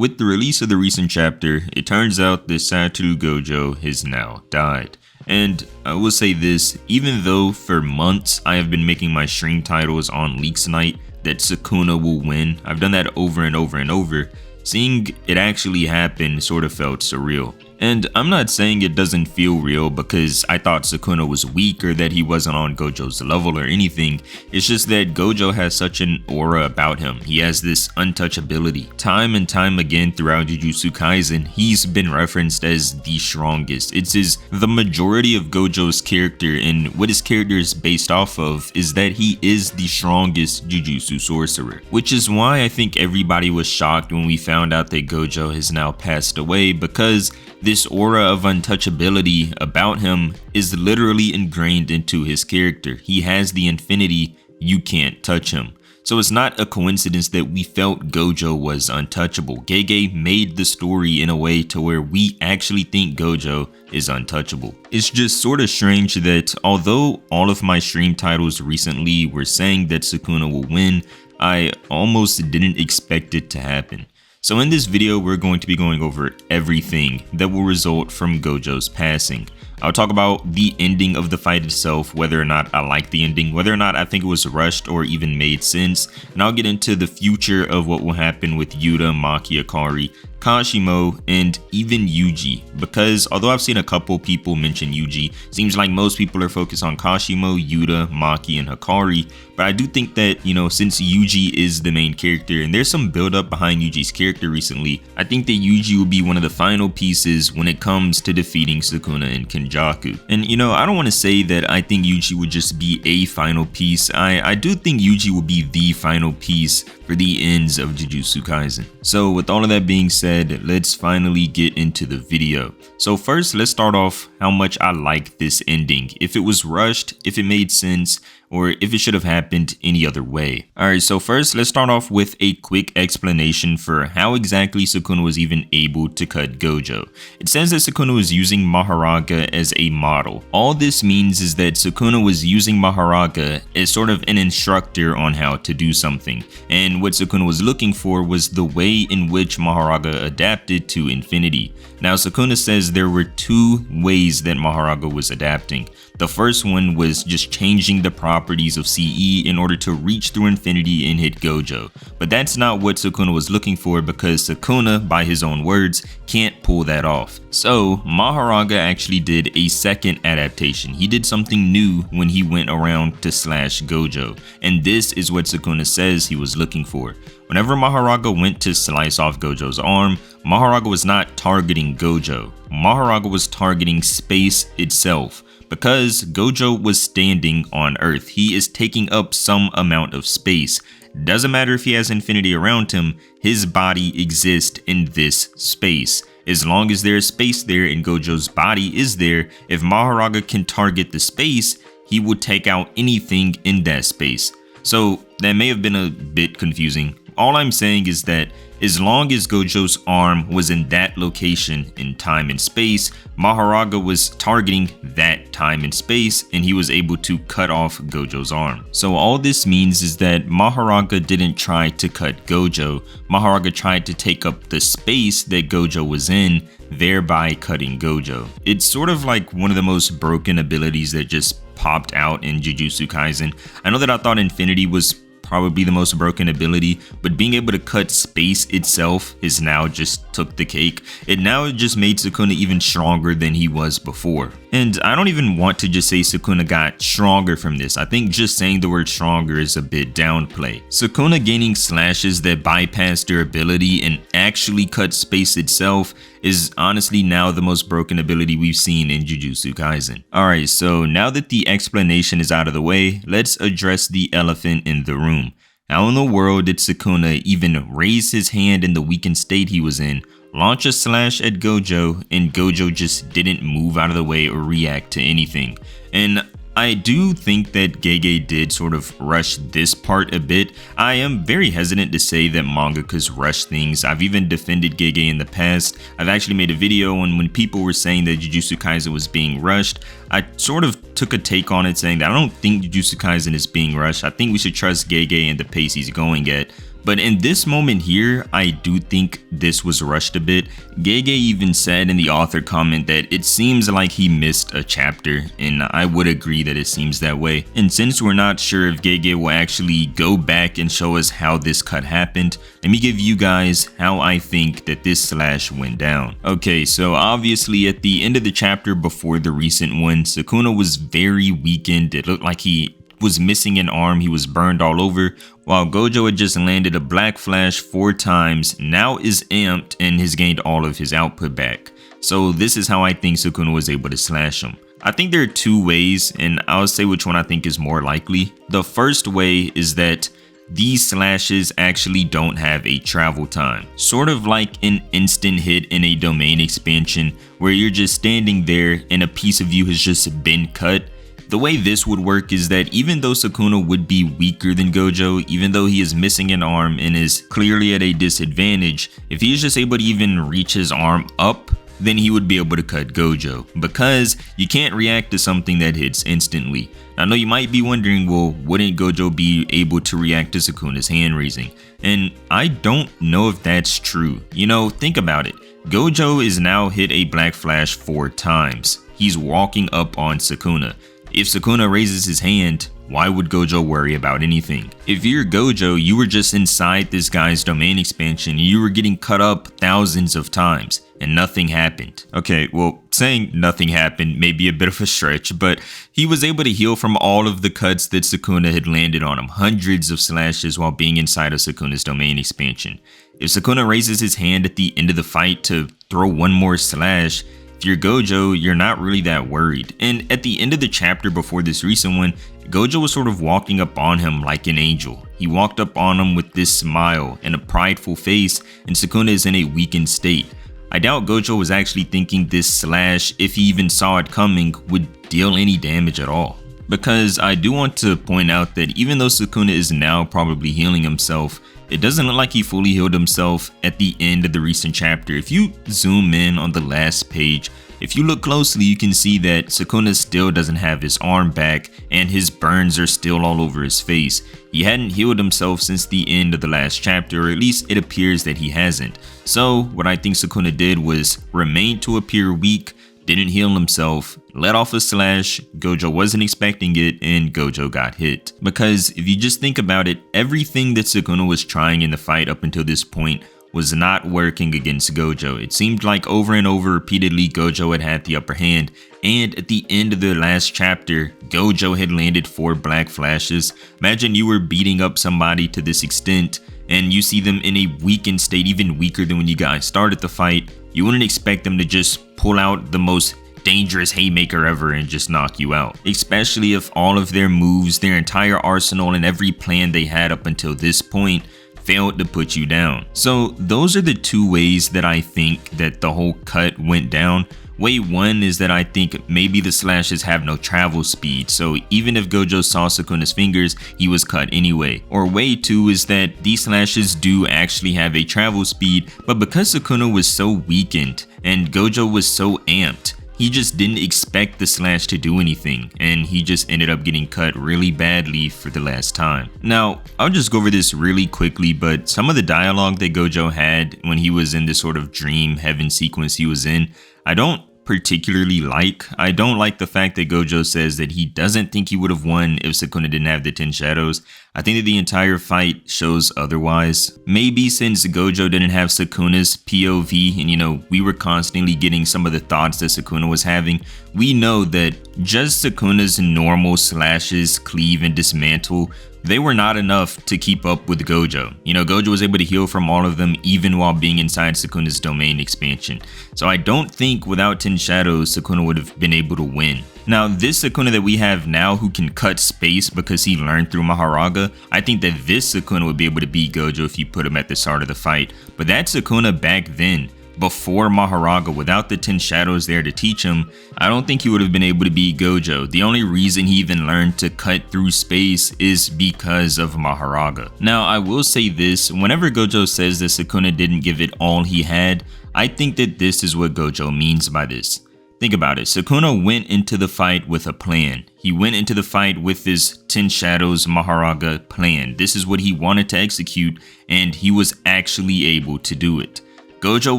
With the release of the recent chapter, it turns out that Satoru Gojo has now died. And I will say this, even though for months I have been making my stream titles on Leaks Night that Sukuna will win, I've done that over and over and over, seeing it actually happen sort of felt surreal. And I'm not saying it doesn't feel real because I thought Sukuna was weak or that he wasn't on Gojo's level or anything. It's just that Gojo has such an aura about him. He has this untouchability. Time and time again throughout Jujutsu Kaisen, he's been referenced as the strongest. The majority of Gojo's character, and what his character is based off of is that he is the strongest Jujutsu sorcerer. Which is why I think everybody was shocked when we found out that Gojo has now passed away, because this aura of untouchability about him is literally ingrained into his character. He has the infinity, you can't touch him. So it's not a coincidence that we felt Gojo was untouchable. Gege made the story in a way to where we actually think Gojo is untouchable. It's just sort of strange that although all of my stream titles recently were saying that Sukuna will win, I almost didn't expect it to happen. So in this video, we're going to be going over everything that will result from Gojo's passing. I'll talk about the ending of the fight itself, whether or not I like the ending, whether or not I think it was rushed or even made sense, and I'll get into the future of what will happen with Yuta, Maki, Akari, Kashimo, and even Yuji, because although I've seen a couple people mention Yuji, seems like most people are focused on Kashimo, Yuta, Maki, and Hikari, but I do think that, since Yuji is the main character and there's some build up behind Yuji's character recently, I think that Yuji will be one of the final pieces when it comes to defeating Sukuna and Kenjaku. And I don't want to say that I think Yuji would just be a final piece. I do think Yuji will be the final piece for the ends of Jujutsu Kaisen. So with all of that being said, let's finally get into the video. So first, let's start off how much I like this ending. If it was rushed, if it made sense, or if it should have happened any other way. Alright, so first let's start off with a quick explanation for how exactly Sukuna was even able to cut Gojo. It says that Sukuna was using Maharaga as a model. All this means is that Sukuna was using Maharaga as sort of an instructor on how to do something. And what Sukuna was looking for was the way in which Maharaga adapted to infinity. Now Sukuna says there were two ways that Maharaga was adapting. The first one was just changing the properties of CE in order to reach through infinity and hit Gojo. But that's not what Sukuna was looking for, because Sukuna, by his own words, can't pull that off. So Maharaga actually did a second adaptation. He did something new when he went around to slash Gojo. And this is what Sukuna says he was looking for. Whenever Maharaga went to slice off Gojo's arm, Maharaga was not targeting Gojo. Maharaga was targeting space itself. Because Gojo was standing on Earth, he is taking up some amount of space. Doesn't matter if he has infinity around him, his body exists in this space. As long as there is space there and Gojo's body is there, if Maharaga can target the space, he would take out anything in that space. So that may have been a bit confusing. All I'm saying is that as long as Gojo's arm was in that location in time and space, Maharaga was targeting that time and space, and he was able to cut off Gojo's arm. So all this means is that Maharaga didn't try to cut Gojo. Maharaga tried to take up the space that Gojo was in, thereby cutting Gojo. It's sort of like one of the most broken abilities that just popped out in Jujutsu Kaisen. I know that I thought Infinity was probably the most broken ability, but being able to cut space itself is now just took the cake. It now just made Sukuna even stronger than he was before. And I don't even want to just say Sukuna got stronger from this. I think just saying the word stronger is a bit downplay. Sukuna gaining slashes that bypass durability and actually cut space itself is honestly now the most broken ability we've seen in Jujutsu Kaisen. Alright, so now that the explanation is out of the way, let's address the elephant in the room. How in the world did Sukuna even raise his hand in the weakened state he was in, launch a slash at Gojo, and Gojo just didn't move out of the way or react to anything? And I do think that Gege did sort of rush this part a bit. I am very hesitant to say that mangakas rush things. I've even defended Gege in the past. I've actually made a video on when people were saying that Jujutsu Kaisen was being rushed. I sort of took a take on it, saying that I don't think Jujutsu Kaisen is being rushed. I think we should trust Gege and the pace he's going at. But in this moment here, I do think this was rushed a bit. Gege even said in the author comment that it seems like he missed a chapter, and I would agree that it seems that way. And since we're not sure if Gege will actually go back and show us how this cut happened, let me give you guys how I think that this slash went down. Okay, so obviously at the end of the chapter before the recent one, Sukuna was very weakened. It looked like he was missing an arm, he was burned all over, while Gojo had just landed a black flash 4 times, now is amped and has gained all of his output back. So this is how I think Sukuna was able to slash him. I think there are 2 ways, and I'll say which one I think is more likely. The first way is that these slashes actually don't have a travel time. Sort of like an instant hit in a domain expansion where you're just standing there and a piece of you has just been cut. The way this would work is that even though Sukuna would be weaker than Gojo, even though he is missing an arm and is clearly at a disadvantage, if he is just able to even reach his arm up, then he would be able to cut Gojo, because you can't react to something that hits instantly. I know you might be wondering, well, wouldn't Gojo be able to react to Sukuna's hand raising? And I don't know if that's true. You know, think about it. Gojo is now hit a black flash 4 times. He's walking up on Sukuna. If Sukuna raises his hand, why would Gojo worry about anything? If you're Gojo, you were just inside this guy's domain expansion and you were getting cut up thousands of times and nothing happened. Okay, well, saying nothing happened may be a bit of a stretch, but he was able to heal from all of the cuts that Sukuna had landed on him, hundreds of slashes while being inside of Sukuna's domain expansion. If Sukuna raises his hand at the end of the fight to throw one more slash, if you're Gojo, you're not really that worried. And at the end of the chapter before this recent one, Gojo was sort of walking up on him like an angel. He walked up on him with this smile and a prideful face, and Sukuna is in a weakened state. I doubt Gojo was actually thinking this slash, if he even saw it coming, would deal any damage at all. Because I do want to point out that even though Sukuna is now probably healing himself, it doesn't look like he fully healed himself at the end of the recent chapter. If you zoom in on the last page, if you look closely, you can see that Sukuna still doesn't have his arm back and his burns are still all over his face. He hadn't healed himself since the end of the last chapter, or at least it appears that he hasn't. So what I think Sukuna did was remain to appear weak, didn't heal himself, let off a slash, Gojo wasn't expecting it, and Gojo got hit. Because if you just think about it, everything that Sukuna was trying in the fight up until this point was not working against Gojo. It seemed like over and over repeatedly Gojo had the upper hand, and at the end of the last chapter, Gojo had landed 4 black flashes. Imagine you were beating up somebody to this extent, and you see them in a weakened state, even weaker than when you guys started the fight. You wouldn't expect them to just pull out the most dangerous haymaker ever and just knock you out. Especially if all of their moves, their entire arsenal, and every plan they had up until this point failed to put you down. So those are the 2 ways that I think that the whole cut went down. Way 1 is that I think maybe the slashes have no travel speed, so even if Gojo saw Sukuna's fingers, he was cut anyway. Or way 2 is that these slashes do actually have a travel speed, but because Sukuna was so weakened and Gojo was so amped, he just didn't expect the slash to do anything, and he just ended up getting cut really badly for the last time. Now, I'll just go over this really quickly, but some of the dialogue that Gojo had when he was in this sort of dream heaven sequence he was in, I don't particularly like. I don't like the fact that Gojo says that he doesn't think he would have won if Sukuna didn't have the 10 shadows. I think that the entire fight shows otherwise. Maybe since Gojo didn't have Sukuna's POV and we were constantly getting some of the thoughts that Sukuna was having, we know that just Sukuna's normal slashes, cleave, and dismantle, they were not enough to keep up with Gojo. Gojo was able to heal from all of them even while being inside Sukuna's domain expansion. So I don't think without 10 shadows, Sukuna would have been able to win. Now, this Sukuna that we have now who can cut space because he learned through Maharaga, I think that this Sukuna would be able to beat Gojo if you put him at the start of the fight. But that Sukuna back then, before Maharaga, without the 10 shadows there to teach him, I don't think he would have been able to beat Gojo. The only reason he even learned to cut through space is because of Maharaga. Now, I will say this, whenever Gojo says that Sukuna didn't give it all he had, I think that this is what Gojo means by this. Think about it. Sukuna went into the fight with a plan. He went into the fight with this 10 Shadows Maharaga plan. This is what he wanted to execute, and he was actually able to do it. Gojo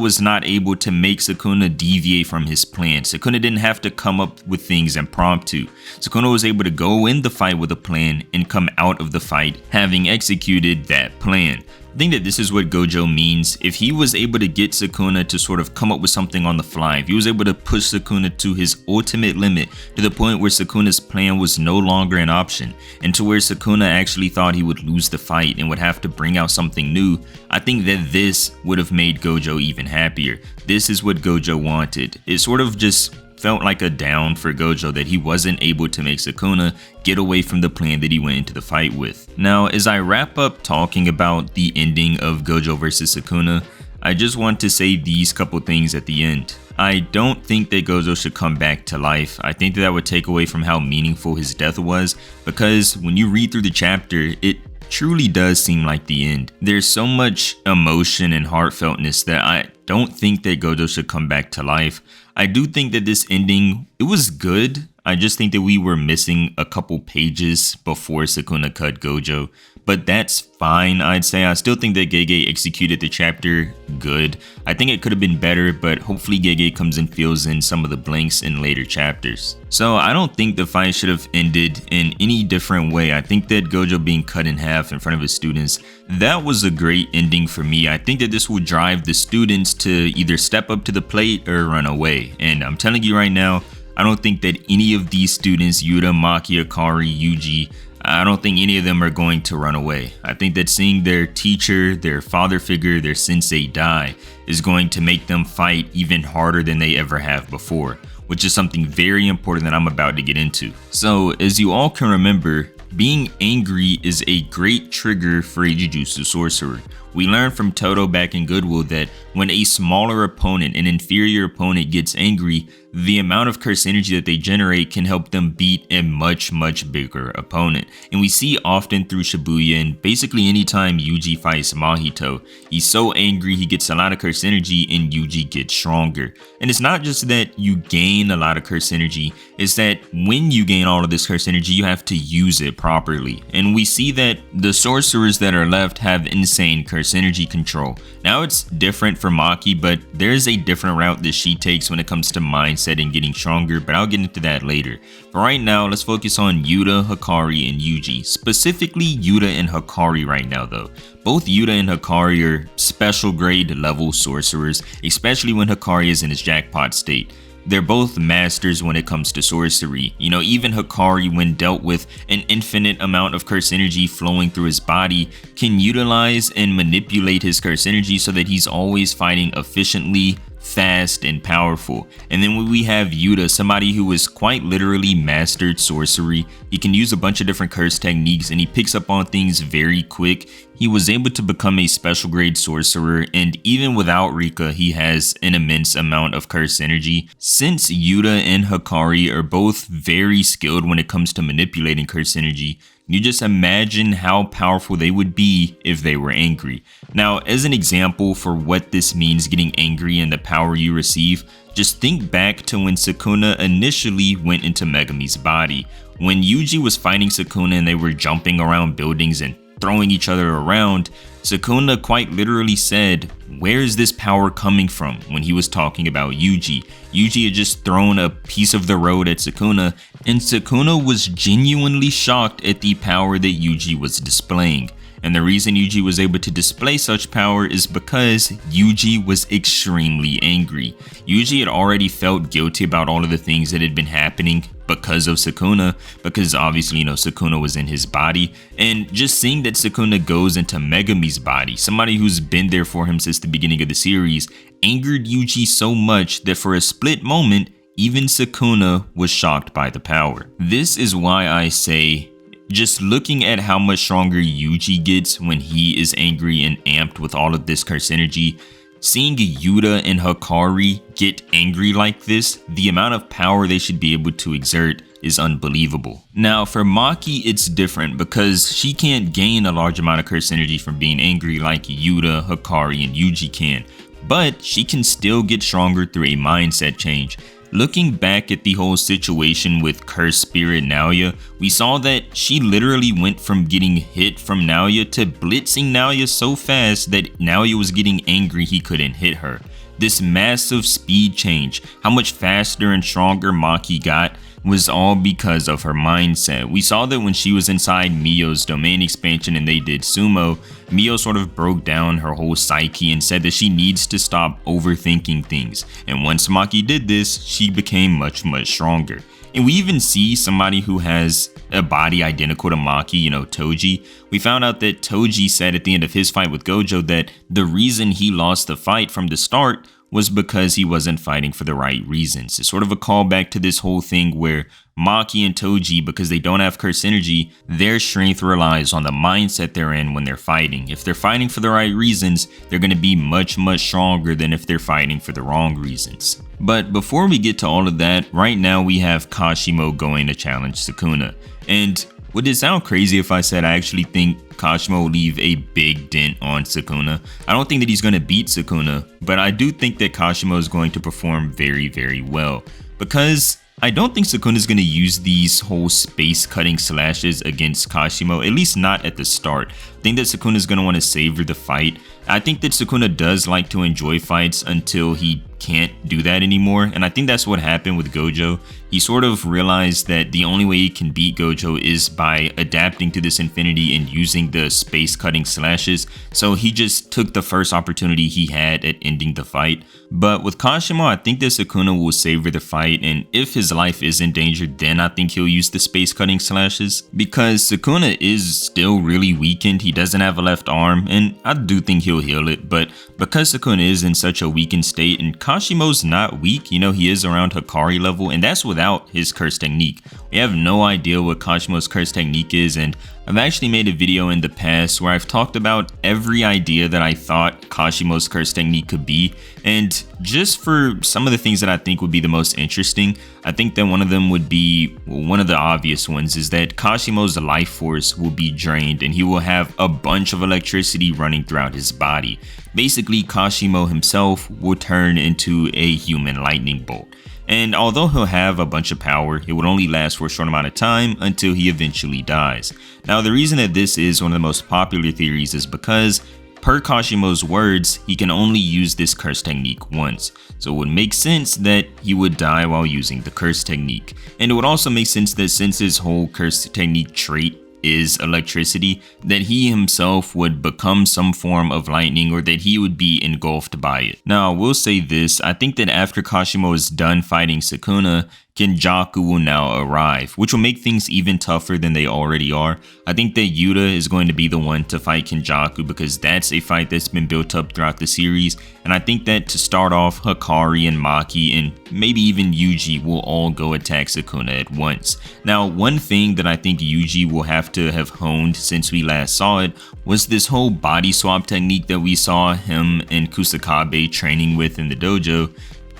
was not able to make Sukuna deviate from his plan. Sukuna didn't have to come up with things impromptu. Sukuna was able to go in the fight with a plan and come out of the fight having executed that plan. I think that this is what Gojo means. If he was able to get Sukuna to sort of come up with something on the fly, if he was able to push Sukuna to his ultimate limit, to the point where Sukuna's plan was no longer an option, and to where Sukuna actually thought he would lose the fight and would have to bring out something new, I think that this would have made Gojo even happier. This is what Gojo wanted. It sort of just felt like a down for Gojo that he wasn't able to make Sukuna get away from the plan that he went into the fight with. Now, as I wrap up talking about the ending of Gojo versus Sukuna, I just want to say these couple things at the end. I don't think that Gojo should come back to life. I think that would take away from how meaningful his death was, because when you read through the chapter, it truly does seem like the end. There's so much emotion and heartfeltness that I don't think that Gojo should come back to life. I do think that this ending, it was good. I just think that we were missing a couple pages before Sukuna cut Gojo, but that's fine, I'd say. I still think that Gege executed the chapter good. I think it could have been better, but hopefully Gege comes and fills in some of the blanks in later chapters. So I don't think the fight should have ended in any different way. I think that Gojo being cut in half in front of his students, that was a great ending for me. I think that this will drive the students to either step up to the plate or run away. And I'm telling you right now, I don't think that any of these students, Yuta, Maki, Akari, Yuji, I don't think any of them are going to run away. I think that seeing their teacher, their father figure, their sensei die is going to make them fight even harder than they ever have before, which is something very important that I'm about to get into. So, as you all can remember, being angry is a great trigger for a Jujutsu sorcerer. We learned from Todo back in Goodwill that when a smaller opponent, an inferior opponent, gets angry, the amount of curse energy that they generate can help them beat a much bigger opponent. And we see often through Shibuya, and basically anytime Yuji fights Mahito, he's so angry he gets a lot of curse energy and Yuji gets stronger. And it's not just that you gain a lot of curse energy, it's that when you gain all of this curse energy, you have to use it properly. And we see that the sorcerers that are left have insane curse energy control. Now it's different for Maki, but there's a different route that she takes when it comes to mindset and getting stronger, but I'll get into that later. For right now, let's focus on Yuta, Hikari, and Yuji. Specifically Yuta and Hikari right now though. Both Yuta and Hikari are special grade level sorcerers, especially when Hikari is in his jackpot state. They're both masters when it comes to sorcery. You know, even Hikari, when dealt with an infinite amount of curse energy flowing through his body, can utilize and manipulate his curse energy so that he's always fighting efficiently, fast, and powerful. And then when we have Yuta, somebody who is quite literally mastered sorcery, he can use a bunch of different curse techniques and he picks up on things very quick. He was able to become a special grade sorcerer, and even without Rika, he has an immense amount of curse energy. Since Yuta and Hikari are both very skilled when it comes to manipulating curse energy, you just imagine how powerful they would be if they were angry. Now, as an example for what this means, getting angry and the power you receive, just think back to when Sukuna initially went into Megami's body. When Yuji was fighting Sukuna and they were jumping around buildings and throwing each other around, Sukuna quite literally said, "Where is this power coming from?" when he was talking about Yuji. Yuji had just thrown a piece of the road at Sukuna, and Sukuna was genuinely shocked at the power that Yuji was displaying. And the reason Yuji was able to display such power is because Yuji was extremely angry. Yuji had already felt guilty about all of the things that had been happening because of Sukuna, because obviously, you know, Sukuna was in his body. And just seeing that Sukuna goes into Megami's body, somebody who's been there for him since the beginning of the series, angered Yuji so much that for a split moment, even Sukuna was shocked by the power. This is why I say, just looking at how much stronger Yuji gets when he is angry and amped with all of this curse energy, seeing Yuta and Hikari get angry like this, the amount of power they should be able to exert is unbelievable. Now for Maki, it's different because she can't gain a large amount of curse energy from being angry like Yuta, Hikari, and Yuji can, but she can still get stronger through a mindset change. looking back at the whole situation with Cursed Spirit Naoya, we saw that she literally went from getting hit from Naoya to blitzing Naoya so fast that Naoya was getting angry he couldn't hit her. This massive speed change, how much faster and stronger Maki got, was all because of her mindset. We saw that when she was inside Mio's domain expansion and they did sumo, Mio sort of broke down her whole psyche and said that she needs to stop overthinking things. And once Maki did this, she became much stronger. And we even see somebody who has a body identical to Maki, Toji. We found out that Toji said at the end of his fight with Gojo that the reason he lost the fight from the start was because he wasn't fighting for the right reasons. It's sort of a callback to this whole thing where Maki and Toji, because they don't have curse energy, their strength relies on the mindset they're in when they're fighting. If they're fighting for the right reasons, they're going to be much stronger than if they're fighting for the wrong reasons. But before we get to all of that, right now we have Kashimo going to challenge Sukuna. And would it sound crazy if I said I actually think Kashimo will leave a big dent on Sukuna? I don't think that he's going to beat Sukuna, but I do think that Kashimo is going to perform very well. Because I don't think Sukuna is going to use these whole space cutting slashes against Kashimo, at least not at the start. I think that Sukuna is going to want to savor the fight. I think that Sukuna does like to enjoy fights until he can't do that anymore, and I think that's what happened with Gojo. He sort of realized that the only way he can beat Gojo is by adapting to this infinity and using the space cutting slashes, so he just took the first opportunity he had at ending the fight. But with Kashimo, I think that Sukuna will savor the fight, and if his life is endangered, then I think he'll use the space cutting slashes, because Sukuna is still really weakened. He doesn't have a left arm, and I do think he'll heal it, but because Sukuna is in such a weakened state, and Kashimo's not weak, he is around Hikari level, and that's without his curse technique. We have no idea what Kashimo's curse technique is, and I've actually made a video in the past where I've talked about every idea that I thought Kashimo's curse technique could be, and just for some of the things that I think would be the most interesting, I think that one of them would be, one of the obvious ones is that Kashimo's life force will be drained and he will have a bunch of electricity running throughout his body. Basically, Kashimo himself will turn into a human lightning bolt. And although he'll have a bunch of power, it would only last for a short amount of time until he eventually dies. Now, the reason that this is one of the most popular theories is because, per Kashimo's words, he can only use this curse technique once. So it would make sense that he would die while using the curse technique. And it would also make sense that since his whole curse technique trait is electricity, that he himself would become some form of lightning, or that he would be engulfed by it. Now, I will say this, I think that after Kashimo is done fighting Sukuna, Kenjaku will now arrive, which will make things even tougher than they already are. I think that Yuta is going to be the one to fight Kenjaku because that's a fight that's been built up throughout the series, and I think that to start off, Hikari and Maki and maybe even Yuji will all go attack Sukuna at once. Now, one thing that I think Yuji will have to have honed since we last saw it was this whole body swap technique that we saw him and Kusakabe training with in the dojo.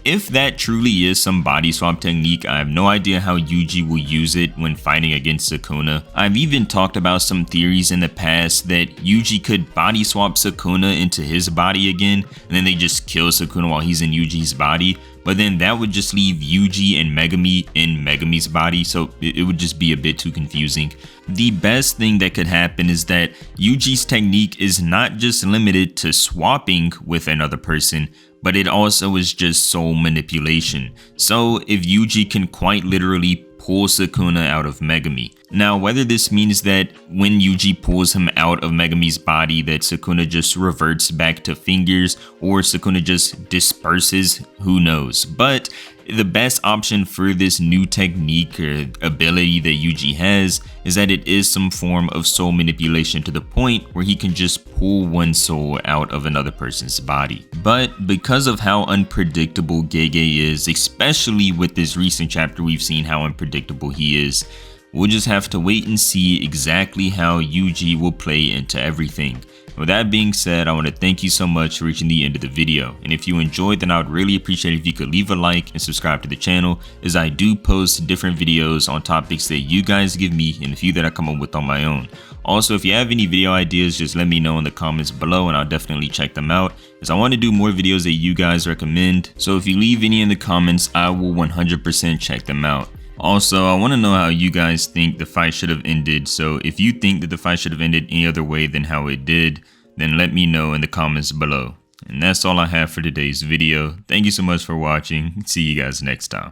If that truly is some body swap technique, I have no idea how Yuji will use it when fighting against Sukuna. I've even talked about some theories in the past that Yuji could body swap Sukuna into his body again, and then they just kill Sukuna while he's in Yuji's body. But then that would just leave Yuji and Megami in Megami's body, so it would just be a bit too confusing. The best thing that could happen is that Yuji's technique is not just limited to swapping with another person, but it also is just soul manipulation. So if Yuji can quite literally pull Sukuna out of Megami. Now, whether this means that when Yuji pulls him out of Megami's body that Sukuna just reverts back to fingers, or Sukuna just disperses, who knows. But the best option for this new technique or ability that Yuji has is that it is some form of soul manipulation to the point where he can just pull one soul out of another person's body. But because of how unpredictable Gege is, especially with this recent chapter we've seen how unpredictable he is, we'll just have to wait and see exactly how Yuji will play into everything. With that being said, I want to thank you so much for reaching the end of the video, and if you enjoyed, then I would really appreciate it if you could leave a like and subscribe to the channel, as I do post different videos on topics that you guys give me and a few that I come up with on my own. Also, if you have any video ideas, just let me know in the comments below and I'll definitely check them out, as I want to do more videos that you guys recommend. So if you leave any in the comments, I will 100% check them out. Also, I want to know how you guys think the fight should have ended, so if you think that the fight should have ended any other way than how it did, then let me know in the comments below. And that's all I have for today's video. Thank you so much for watching. See you guys next time.